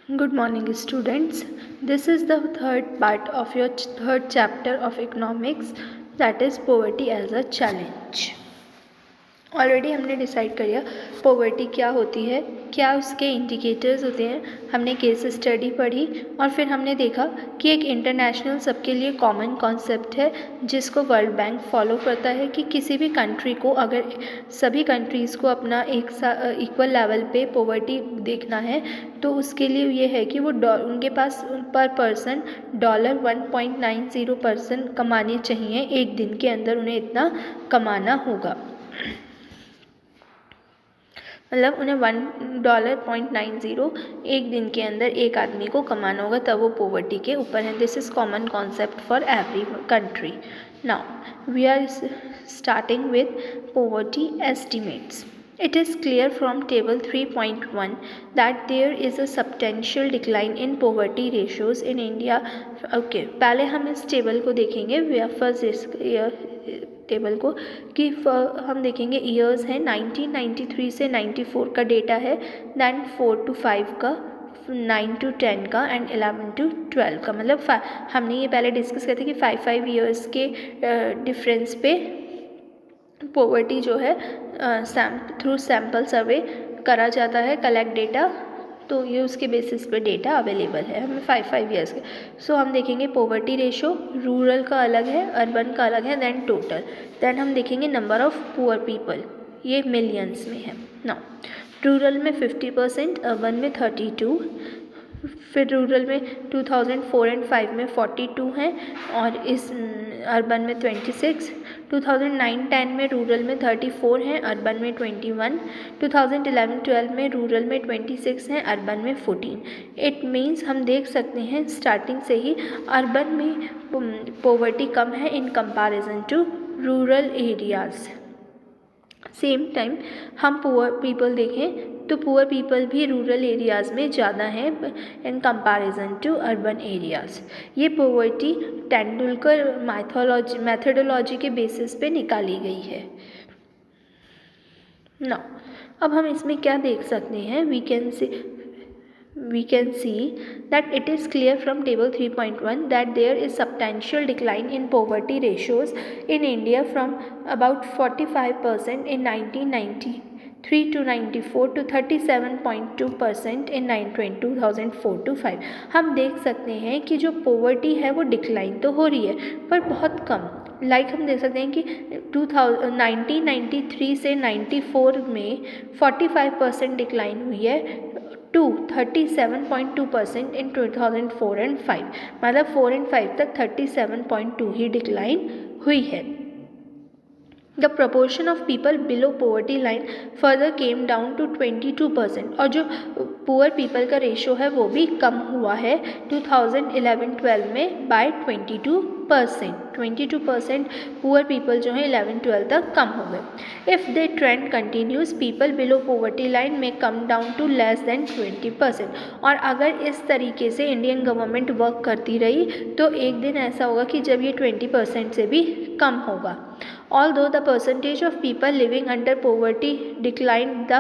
Good morning, students. This is the third part of your third chapter of economics, that is poverty as a challenge. Already हमने decide कर लिया poverty क्या होती है, क्या उसके इंडिकेटर्स होते हैं, हमने केस स्टडी पढ़ी और फिर हमने देखा कि एक इंटरनेशनल सबके लिए कॉमन कॉन्सेप्ट है जिसको वर्ल्ड बैंक फॉलो करता है कि किसी भी कंट्री को, अगर सभी कंट्रीज़ को अपना एक इक्वल लेवल पे पॉवर्टी देखना है तो उसके लिए ये है कि वो उनके पास पर पर्सन $1.90 कमाने चाहिए, एक दिन के अंदर उन्हें इतना कमाना होगा, मतलब उन्हें $1.90 एक दिन के अंदर एक आदमी को कमाना होगा, तब वो पॉवर्टी के ऊपर है. This is common concept for every country. Now we are starting with poverty estimates. It is clear from table 3.1 that there is a substantial decline in poverty ratios in India. Okay, पहले हम इस table को देखेंगे, first इस table को कि हम देखेंगे ईयर्स हैं 1993 से 94 का डेटा है, दैन 4 to 5 का, 9 to 10 का एंड 11 to 12 का. मतलब हमने ये पहले डिस्कस किया था कि 5 ईयर्स के डिफरेंस पे पॉवर्टी जो है थ्रू सैम्पल सर्वे करा जाता है, कलेक्ट डेटा, तो ये उसके बेसिस पे डेटा अवेलेबल है हमें 5 ईयर्स के. सो हम देखेंगे पॉवर्टी रेशो, रूरल का अलग है, अर्बन का अलग है, दैन टोटल, दैन हम देखेंगे नंबर ऑफ़ पुअर पीपल, ये मिलियंस में है. नाउ रूरल में 50%, अर्बन में 32, फिर रूरल में 2004 एंड 5 में 42 हैं और इस अर्बन में 26, 2009-10 में रूरल में 34 हैं, अर्बन में 21, 2011-12 में रूरल में 26 हैं, अर्बन में 14. इट मीन्स हम देख सकते हैं स्टार्टिंग से ही अर्बन में पॉवर्टी कम है in comparison to rural areas. Same time हम पुअर पीपल देखें तो पुअर पीपल भी रूरल एरियाज़ में ज़्यादा हैं in comparison to urban areas. ये पॉवर्टी तेंदुलकर मैथडोलॉजी के बेसिस पे निकाली गई है. नाउ अब हम इसमें क्या देख सकते हैं, we can see that it is clear from table 3.1 that there is substantial decline in poverty ratios in India from about 45% in 1993 to 94 to 37.2% in 2004 to 5. हम देख सकते हैं कि जो पॉवर्टी है वो डिक्लाइन तो हो रही है पर बहुत कम. हम देख सकते हैं कि 1993 से 94 में 45% डिक्लाइन हुई है टू 37.2% इन 2004 एंड 5, मतलब 4 एंड 5 तक 37.2 ही डिक्लाइन हुई है. The proportion of people below poverty line further came down to 22%, और जो पुअर पीपल का रेशो है वो भी कम हुआ है 2011-12 में बाय 22%. पुअर पीपल जो है 11-12 तक कम हो गए. If the trend continues people below poverty line में come down to less than 20%. और अगर इस तरीके से इंडियन गवर्नमेंट वर्क करती रही तो एक दिन ऐसा होगा कि जब ये 20% से भी कम होगा. Although the percentage of people living under poverty declined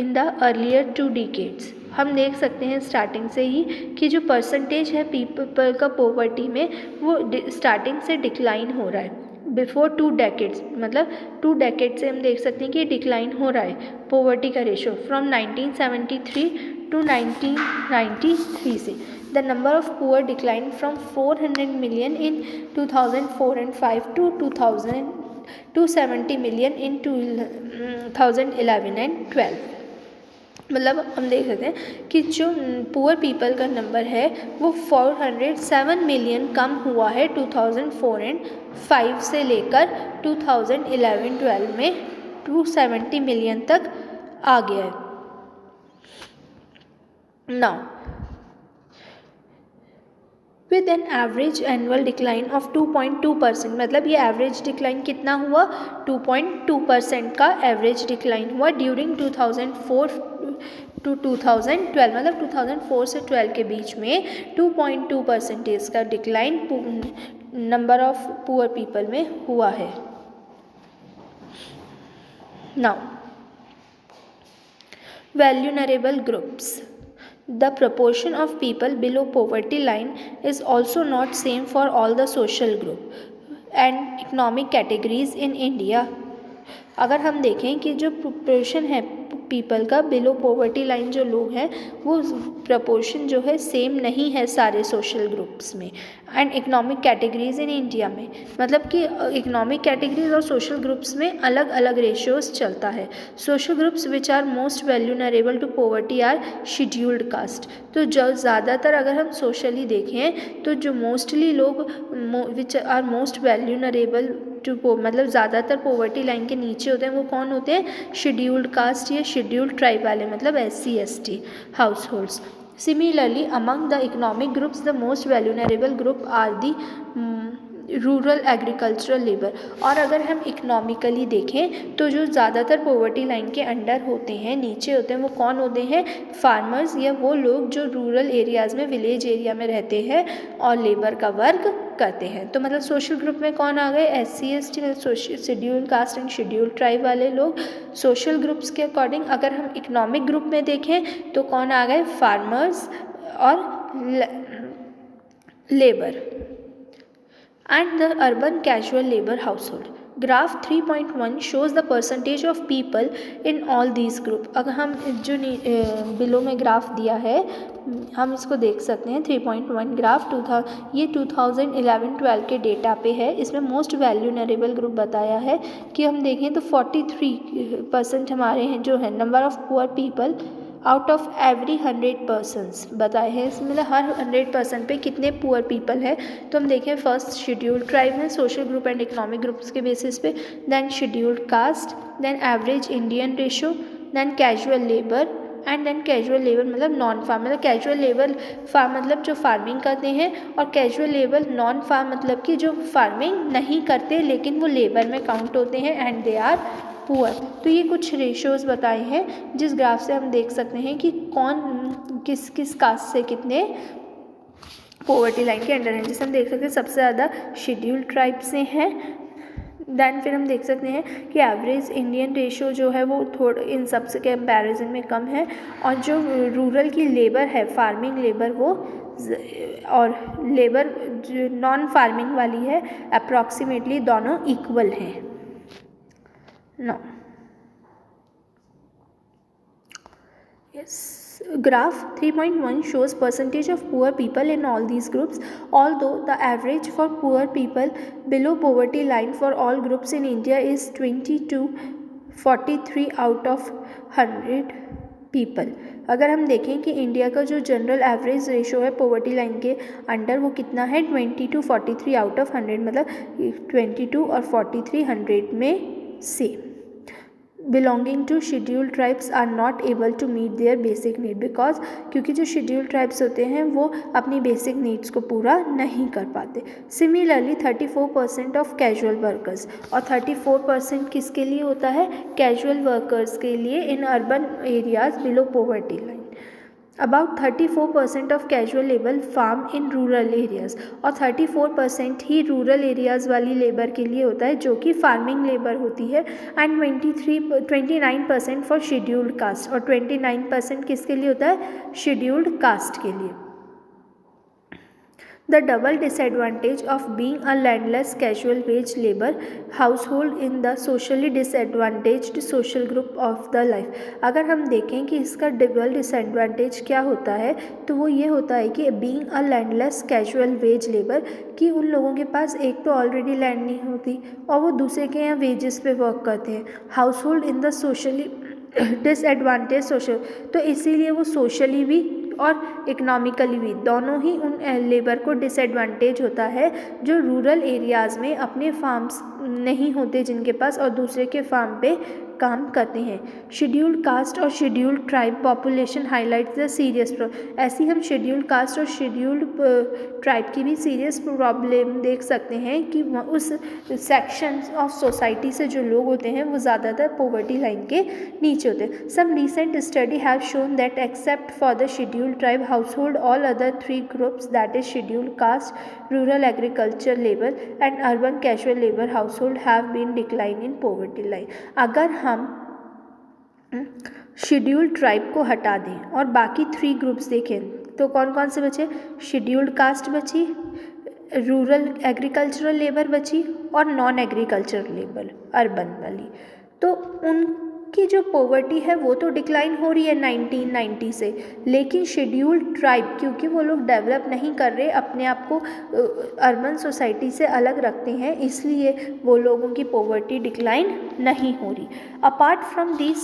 in the earlier 2 decades. हम देख सकते हैं स्टार्टिंग से ही कि जो परसेंटेज है पीपल का पॉवर्टी में वो स्टार्टिंग से डिक्लाइन हो रहा है. बिफोर 2 decades, मतलब 2 decades से हम देख सकते हैं कि डिक्लाइन हो रहा है पॉवर्टी का रेशो फ्रॉम 1973 to 1993 से. The number of poor declined from 400 million in 2004 and 5 to 270 million in 2011 and 12. मतलब हम देख सकते हैं कि जो पुअर पीपल का नंबर है वो 407 मिलियन कम हुआ है 2004 एंड 5 से लेकर 2011-12 में 270 मिलियन तक आ गया है. Now with an average annual decline of 2.2%, मतलब ये एवरेज डिक्लाइन कितना हुआ 2.2% का एवरेज डिक्लाइन हुआ ड्यूरिंग 2004 to 2012, मतलब 2004 से 12 के बीच में 2.2% का decline number of poor people में हुआ है. Now vulnerable groups. The proportion of people below poverty line is also not same for all the social group and economic categories in India. अगर हम देखें कि जो प्रोपोर्शन है पीपल का बिलो पॉवर्टी लाइन जो लोग हैं वो प्रपोर्शन जो है सेम नहीं है सारे सोशल ग्रुप्स में and economic categories in India में, मतलब कि इकोनॉमिक कैटेगरीज और सोशल ग्रुप्स में अलग अलग रेशियोज चलता है. Social groups which are most vulnerable to poverty are scheduled caste. तो जो ज़्यादातर अगर हम सोशली देखें तो जो मोस्टली लोग विच आर मोस्ट वैल्यूनरेबल टू मतलब ज़्यादातर पॉवर्टी लाइन के नीचे होते हैं वो कौन होते हैं, शेड्यूल्ड कास्ट या शेड्यूल्ड ट्राइब वाले, मतलब SC/ST house holds. Similarly, among the economic groups, the most vulnerable group are the rural agricultural labour. और अगर हम इकोनॉमिकली देखें तो जो ज़्यादातर पॉवर्टी लाइन के अंडर होते हैं, नीचे होते हैं, वो कौन होते हैं, फार्मर्स या वो लोग जो रूरल एरियाज़ में, विलेज एरिया में रहते हैं और लेबर का वर्क करते हैं. तो मतलब सोशल ग्रुप में कौन आ गए, SC/ST मतलब scheduled caste and scheduled tribe वाले लोग. सोशल ग्रुप्स के अकॉर्डिंग अगर हम इकोनॉमिक ग्रुप में देखें तो कौन आ गए, फार्मर्स और labour and the urban casual labor household. Graph 3.1 shows the percentage of people in all these group. अगर हम जो बिलो में ग्राफ दिया है हम इसको देख सकते हैं. 3.1 ग्राफ ये 2011-12 के डेटा पे है. इसमें मोस्ट वैल्यूनरेबल ग्रुप बताया है कि हम देखें तो 43% हमारे हैं जो है number of poor people out of every 100 persons बताए हैं. इसमें मतलब हर 100% पे कितने पुअर पीपल है. तो हम देखें फर्स्ट शेड्यूल्ड ट्राइब है social group and economic groups के बेसिस पे, then scheduled caste, then average Indian ratio, then casual labour and then casual labour मतलब नॉन फार्म. मतलब कैजुअल लेबर फार्म मतलब जो फार्मिंग करते हैं और कैजुअल लेबर नॉन फार्म मतलब कि जो फार्मिंग नहीं करते लेकिन वो लेबर में काउंट होते हैं एंड दे आर पुअर. तो ये कुछ रेशियोज़ बताए हैं जिस ग्राफ से हम देख सकते हैं कि कौन किस किस कास्ट से कितने पॉवर्टी लाइन के अंडर हैं. जिसे हम देख सकते हैं सबसे ज़्यादा शेड्यूल्ड ट्राइब से हैं. देन फिर हम देख सकते हैं कि एवरेज इंडियन रेशियो जो है वो थोड़ा इन सब से कंपैरिजन में कम है और जो रूरल की लेबर है फार्मिंग लेबर वो और लेबर जो नॉन फार्मिंग वाली है अप्रॉक्सीमेटली दोनों इक्वल हैं. No. Yes. Graph 3.1 shows percentage of poor people in all these groups. Although the average for poor people below poverty line for all groups in India is 20 to 43 out of 100 people. अगर हम देखें कि India का जो general average ratio है poverty line के under वो कितना है 20 to 43 आउट ऑफ 100, मतलब 22 और 43 100 में से. Belonging to scheduled tribes are not able to meet their basic need because क्योंकि जो शेड्यूल्ड ट्राइब्स होते हैं वो अपनी बेसिक नीड्स को पूरा नहीं कर पाते. सिमिलरली 34% ऑफ कैजुअल वर्कर्स और 34% किसके लिए होता है, कैजुअल वर्कर्स के लिए in urban areas below poverty line. About 34% of casual labour farm in rural areas और 34% ही रूरल एरियाज़ वाली लेबर के लिए होता है जो कि फार्मिंग लेबर होती है एंड 29% फॉर शेड्यूल्ड कास्ट और 29% किसके लिए होता है, शेड्यूल्ड कास्ट के लिए. The double disadvantage of being a landless casual wage labor household in the socially disadvantaged social group of the life. अगर हम देखें कि इसका डबल डिसएडवांटेज क्या होता है तो वो ये होता है कि being a landless casual wage labor कि उन लोगों के पास एक तो ऑलरेडी लैंड नहीं होती और वो दूसरे के यहाँ वेजेस पे वर्क करते हैं. Household in the socially disadvantage social, तो इसीलिए वो सोशली भी और इकोनॉमिकली भी दोनों ही उन लेबर को डिसएडवांटेज होता है जो रूरल एरियाज़ में अपने फार्म्स नहीं होते जिनके पास और दूसरे के फार्म पे काम करते हैं. शेड्यूल्ड कास्ट और scheduled tribe population highlights the serious ऐसी हम शेड्यूल्ड कास्ट और शेड्यूल्ड ट्राइब की भी सीरियस प्रॉब्लम देख सकते हैं कि उस सेक्शन ऑफ सोसाइटी से जो लोग होते हैं वो ज़्यादातर पॉवर्टी लाइन के नीचे होते हैं. Some recent study have shown that except for the scheduled tribe household all other 3 groups that is scheduled caste, rural agriculture labour and urban casual labour household have been decline in poverty line. अगर हम scheduled tribe को हटा दें और बाकी 3 groups देखें तो कौन कौन से बचे? शेड्यूल्ड कास्ट बची, रूरल एग्रीकल्चरल लेबर बची और नॉन एग्रीकल्चरल लेबर अर्बन वाली। तो उनकी जो पॉवर्टी है वो तो डिक्लाइन हो रही है 1990 से, लेकिन शेड्यूल्ड ट्राइब क्योंकि वो लोग डेवलप नहीं कर रहे, अपने आप को अर्बन सोसाइटी से अलग रखते हैं, इसलिए वो लोगों की पॉवर्टी डिक्लाइन नहीं हो रही। Apart from these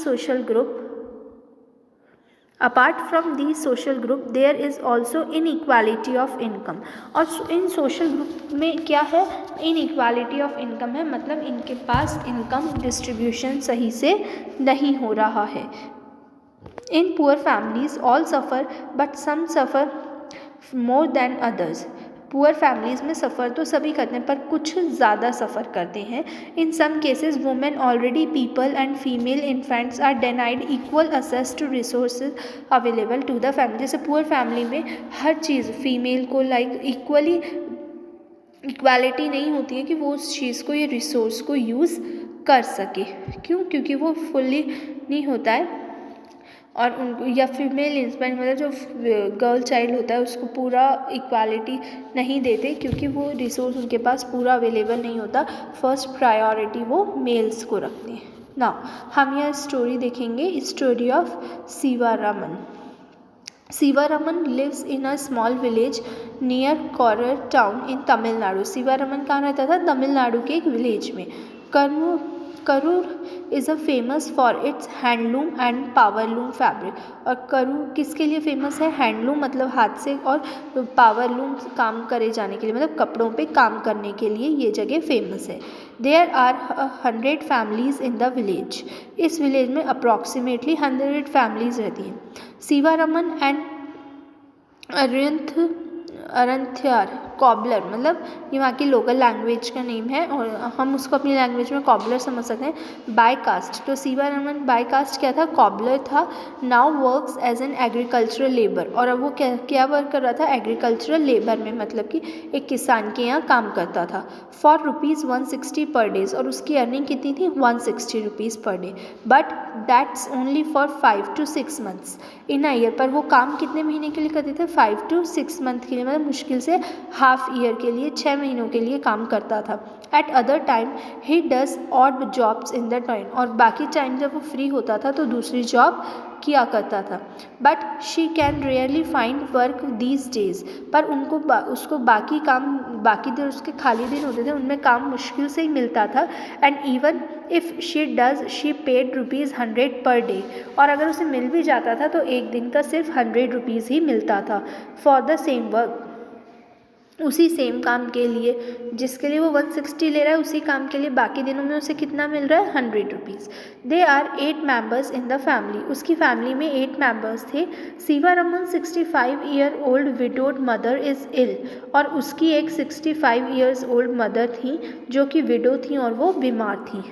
social group there is also inequality of income. और इन सोशल ग्रुप में क्या है? इनइक्वालिटी ऑफ इनकम है, मतलब इनके पास इनकम डिस्ट्रीब्यूशन सही से नहीं हो रहा है। In poor families all suffer but some suffer more than others. Poor families में सफ़र तो सभी करते हैं पर कुछ ज़्यादा सफ़र करते हैं। In some cases women already people and female infants are denied equal access to resources available to the family. जैसे पुअर फैमिली में हर चीज़ फीमेल को इक्वालिटी नहीं होती है कि वो उस चीज़ को, ये रिसोर्स को यूज़ कर सके। क्यों? क्योंकि वो फुल्ली नहीं होता है और उनको या फीमेल इंस्पेक्ट मतलब जो गर्ल चाइल्ड होता है उसको पूरा इक्वालिटी नहीं देते क्योंकि वो रिसोर्स उनके पास पूरा अवेलेबल नहीं होता। फर्स्ट प्रायोरिटी वो मेल्स को रखते हैं। ना हम यह स्टोरी देखेंगे, story of Sivaraman. Sivaraman lives in a small village near Karur town in Tamil Nadu. Sivaraman कहाँ रहता था? तमिलनाडु के एक विलेज में। Karur is a famous for its handloom and powerloom fabric. और करूर किसके लिए फेमस है? हैंडलूम मतलब हाथ से, और पावरलूम काम करे जाने के लिए मतलब कपड़ों पे काम करने के लिए ये जगह फेमस है। There are 100 families in the village. इस विलेज में अप्रॉक्सीमेटली 100 फैमिलीज़ रहती हैं। सीवारामन एंड अरंथ्यार कॉबलर मतलब ये वहाँ की लोकल लैंग्वेज का नेम है और हम उसको अपनी लैंग्वेज में कॉबलर समझ सकते हैं। बाय कास्ट, तो सीवारामन बाय कास्ट क्या था? कॉबलर था। Now works as an agricultural labour, और अब वो क्या वर्क कर रहा था? एग्रीकल्चरल लेबर में, मतलब कि एक किसान के यहाँ काम करता था। फॉर ₹160 पर डेज, और उसकी अर्निंग कितनी थी? ₹160 per day. But that's only for 5 to 6 months in a year. पर वो काम कितने महीने के लिए करते थे? 5 to 6 month के लिए, मतलब मुश्किल से हाफ ईयर के लिए, 6 महीनों के लिए काम करता था। Eight other time he does odd jobs in the time, और बाकी टाइम जब वो फ्री होता था तो दूसरी जॉब किया करता था। But she can rarely find work these days, पर उसको बाकी दिन, उसके खाली दिन होते थे उनमें काम मुश्किल से ही मिलता था। And even if she does she paid ₹100 per day, और अगर उसे मिल भी जाता था तो एक दिन का सिर्फ ₹100 ही मिलता था। फॉर द सेम वर्क, उसी सेम काम के लिए जिसके लिए वो 160 ले रहा है, उसी काम के लिए बाकी दिनों में उसे कितना मिल रहा है? ₹100। They are 8 members in the family. उसकी फैमिली में 8 मेंबर्स थे। Sivaraman 65 year old widowed mother is ill, और उसकी एक 65 ईयर्स ओल्ड मदर थी जो कि विडो थी और वो बीमार थी।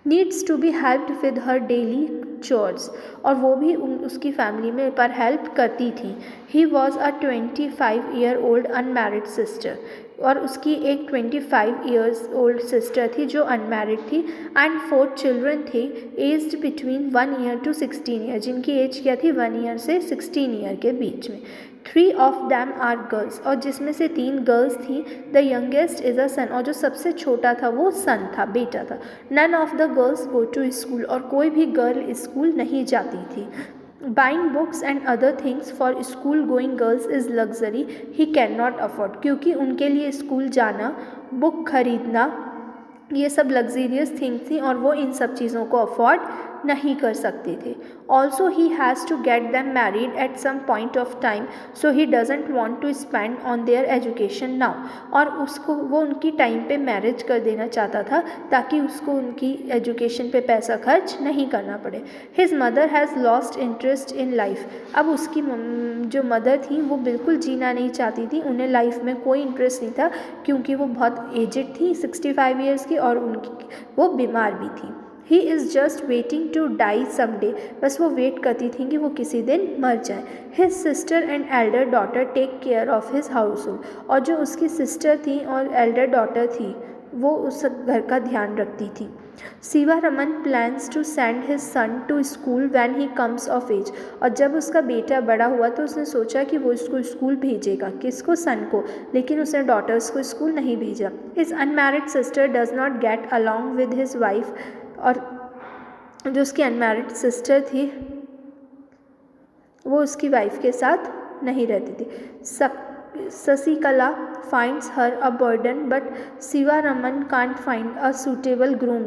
Needs to be helped with her daily chores, और वो भी उसकी फैमिली में पर हेल्प करती थी। He was a 25 year old unmarried sister, और उसकी एक 25 ईयर्स ओल्ड सिस्टर थी जो अनमैरिड थी। एंड 4 चिल्ड्रन थे aged between 1 year to 16 year, जिनकी एज क्या थी? 1 ईयर से 16 ईयर के बीच में। 3 of them are girls, और जिसमें से 3 गर्ल्स थी। द यंगेस्ट इज़ अ सन, और जो सबसे छोटा था वो सन था, बेटा था। None of the girls go to school, और कोई भी गर्ल स्कूल नहीं जाती थी। Buying books and other things for school going girls is luxury he can not afford, क्योंकि उनके लिए स्कूल जाना, बुक खरीदना, ये सब लग्जीरियस थिंग थी और वो इन सब चीज़ों को अफोर्ड नहीं कर सकते थे। Also he has to get them married at some point of time, so he doesn't want to spend on their education now, और वो उनकी टाइम पे मैरिज कर देना चाहता था ताकि उसको उनकी एजुकेशन पे पैसा खर्च नहीं करना पड़े। His mother has lost interest in life, अब उसकी जो मदर थी वो बिल्कुल जीना नहीं चाहती थी, उन्हें लाइफ में कोई इंटरेस्ट नहीं था क्योंकि वो बहुत एजेड थी, 65 ईयर्स की, और वो बीमार भी थी। He is just waiting to die someday, बस वो वेट करती थी कि वो किसी दिन मर जाए। His sister and elder daughter take care of his household, और जो उसकी सिस्टर थी और एल्डर डॉटर थी वो उस घर का ध्यान रखती थी। Shivaraman plans to send his son to school when he comes of age. और जब उसका बेटा बड़ा हुआ तो उसने सोचा कि वो इसको स्कूल भेजेगा। किसको? सन को। लेकिन उसने डॉटर्स को स्कूल नहीं भेजा। His unmarried sister does not get along with his wife. और जो उसकी अनमैरिड सिस्टर थी वो उसकी वाइफ के साथ नहीं रहती थी। Shashikala finds her a burden but Shivaraman can't find a suitable groom.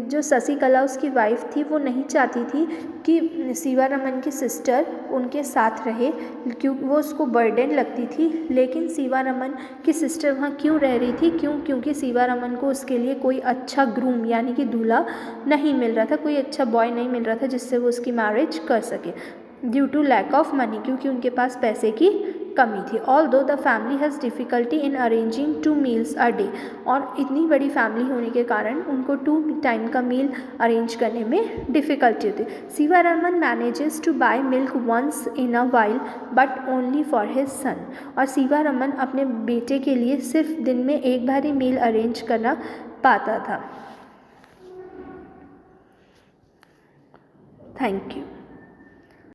जो शशिकला उसकी वाइफ थी वो नहीं चाहती थी कि शिवारमन की सिस्टर उनके साथ रहे, क्योंकि वो उसको बर्डन लगती थी। लेकिन शिवारमन की सिस्टर वहाँ क्यों रह रही थी? क्योंकि शिवारमन को उसके लिए कोई अच्छा ग्रूम यानी कि दूल्हा नहीं मिल रहा था, कोई अच्छा बॉय नहीं मिल रहा था जिससे वो उसकी मैरिज कर सके, due to lack of money, क्योंकि उनके पास पैसे की कमी थी। Although the family has difficulty in arranging 2 meals a day. और इतनी बड़ी फैमिली होने के कारण उनको 2 टाइम का मील अरेंज करने में डिफ़िकल्टी होती। Shivaraman manages to buy milk once in a while but only for his son. और शिवारमन अपने बेटे के लिए सिर्फ दिन में एक बार ही मील अरेंज करना पाता था। Thank you.